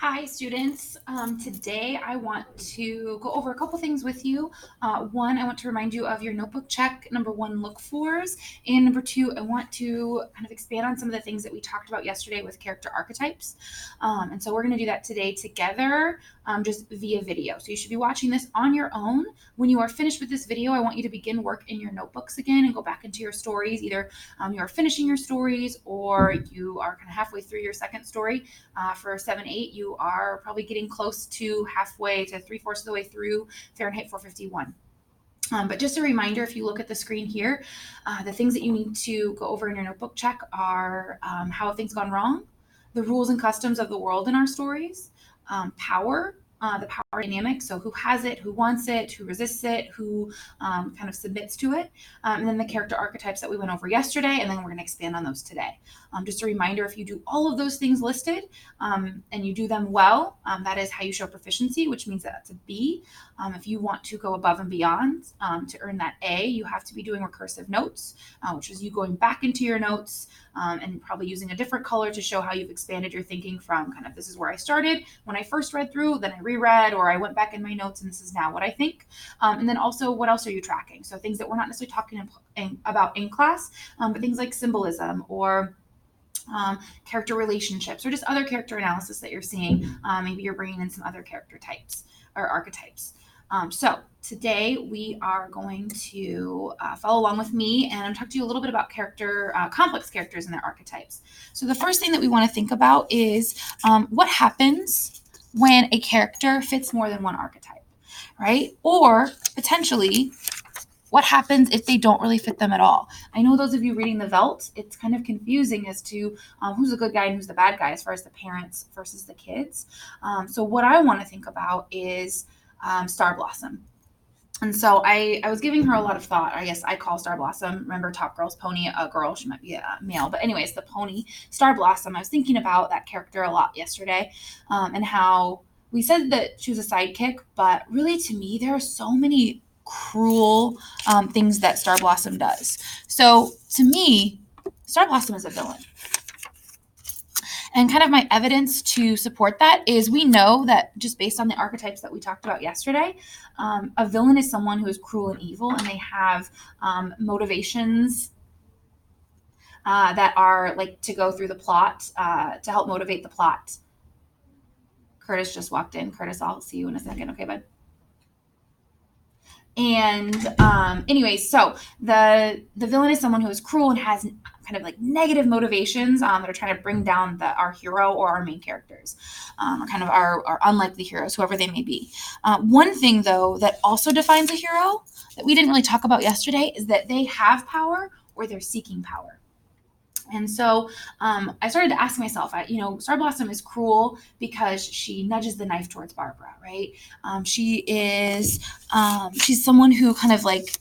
Hi, students. Today I want to go over a couple things with you. One, I want to remind you of your notebook check. Number one, look fors. And number two, I want to kind of expand on some of the things that we talked about yesterday with character archetypes. And so we're going to do that today together, just via video. So you should be watching this on your own. When you are finished with this video, I want you to begin work in your notebooks again and go back into your stories. Either you are finishing your stories or you are kind of halfway through your second story. For 7-8, you are probably getting close to halfway to 3/4 of the way through Fahrenheit 451. But just a reminder, if you look at the screen here, the things that you need to go over in your notebook check are how have things gone wrong, the rules and customs of the world in our stories, power, the power dynamic, so who has it, who wants it, who resists it, who kind of submits to it, and then the character archetypes that we went over yesterday, and then we're going to expand on those today. Just a reminder, if you do all of those things listed and you do them well, that is how you show proficiency, which means that that's a B. If you want to go above and beyond to earn that A, you have to be doing recursive notes, which is you going back into your notes and probably using a different color to show how you've expanded your thinking from kind of this is where I started when I first read through, then I reread, or I went back in my notes and this is now what I think. And then also, what else are you tracking? So things that we're not necessarily talking about in class, but things like symbolism or character relationships or just other character analysis that you're seeing. Maybe you're bringing in some other character types or archetypes. So today we are going to follow along with me, and I'm talking to you a little bit about complex characters and their archetypes. So the first thing that we want to think about is what happens when a character fits more than one archetype, right? Or potentially, what happens if they don't really fit them at all? I know those of you reading the Velt, it's kind of confusing as to who's the good guy and who's the bad guy as far as the parents versus the kids. So what I want to think about is Star Blossom. And so I was giving her a lot of thought. I guess I call Star Blossom, remember Top Girl's pony, a girl, she might be a male. But anyways, the pony, Star Blossom, I was thinking about that character a lot yesterday and how we said that she was a sidekick, but really to me, there are so many cruel things that Star Blossom does. So to me, Star Blossom is a villain. And kind of my evidence to support that is we know that just based on the archetypes that we talked about yesterday, a villain is someone who is cruel and evil, and they have motivations that are like to go through the plot to help motivate the plot. Curtis just walked in. Curtis, I'll see you in a second. Okay, bud? And anyways, so the villain is someone who is cruel and has kind of like negative motivations that are trying to bring down our hero or our main characters, or kind of our unlikely heroes, whoever they may be. One thing, though, that also defines a hero that we didn't really talk about yesterday is that they have power or they're seeking power. And so I started to ask myself, Star Blossom is cruel because she nudges the knife towards Barbara, right? She's someone who kind of like,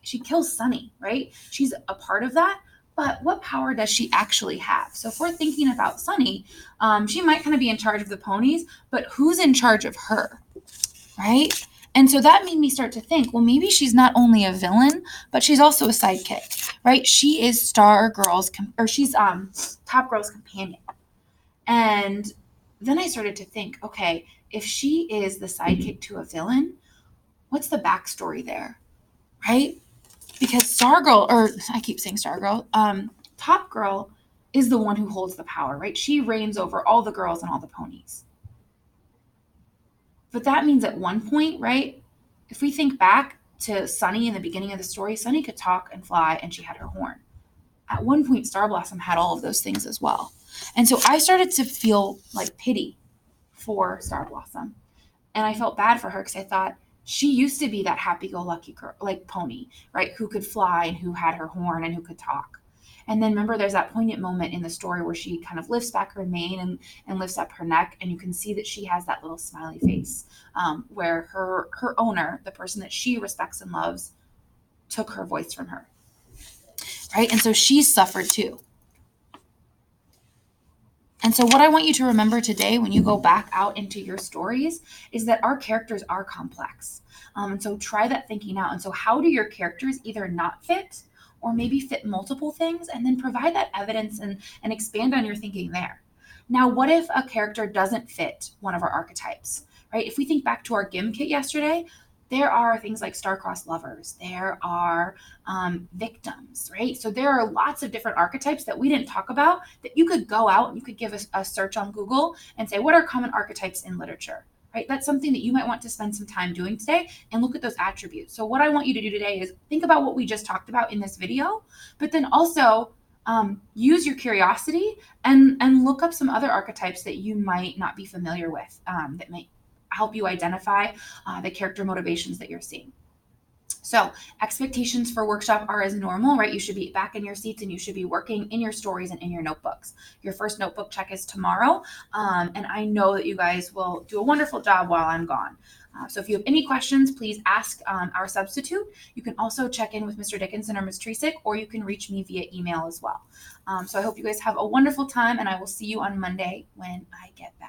she kills Sunny, right? She's a part of that. But what power does she actually have? So if we're thinking about Sunny, she might kind of be in charge of the ponies, but who's in charge of her, right? And so that made me start to think, well, maybe she's not only a villain, but she's also a sidekick, right? She is she's Top Girl's companion. And then I started to think, okay, if she is the sidekick to a villain, what's the backstory there, right? Because Top Girl is the one who holds the power, right? She reigns over all the girls and all the ponies. But that means at one point, right, if we think back to Sunny in the beginning of the story, Sunny could talk and fly and she had her horn. At one point, Star Blossom had all of those things as well. And so I started to feel like pity for Star Blossom. And I felt bad for her because I thought she used to be that happy-go-lucky girl, like pony, right, who could fly and who had her horn and who could talk. And then remember, there's that poignant moment in the story where she kind of lifts back her mane and lifts up her neck, and you can see that she has that little smiley face where her owner, the person that she respects and loves, took her voice from her, right? And so she's suffered too. And so what I want you to remember today when you go back out into your stories is that our characters are complex. And so try that thinking out. And so how do your characters either not fit or maybe fit multiple things, and then provide that evidence and expand on your thinking there, Now, what if a character doesn't fit one of our archetypes, right? If we think back to our GIM kit yesterday, there are things like star-crossed lovers. There are victims, right? So there are lots of different archetypes that we didn't talk about that you could go out and you could give a search on Google and say, what are common archetypes in literature, right? That's something that you might want to spend some time doing today and look at those attributes. So what I want you to do today is think about what we just talked about in this video, but then also use your curiosity and look up some other archetypes that you might not be familiar with that may help you identify the character motivations that you're seeing. So expectations for workshop are as normal, right? You should be back in your seats and you should be working in your stories and in your notebooks. Your first notebook check is tomorrow. And I know that you guys will do a wonderful job while I'm gone. So if you have any questions, please ask our substitute. You can also check in with Mr. Dickinson or Ms. Tresick, or you can reach me via email as well. So I hope you guys have a wonderful time, and I will see you on Monday when I get back.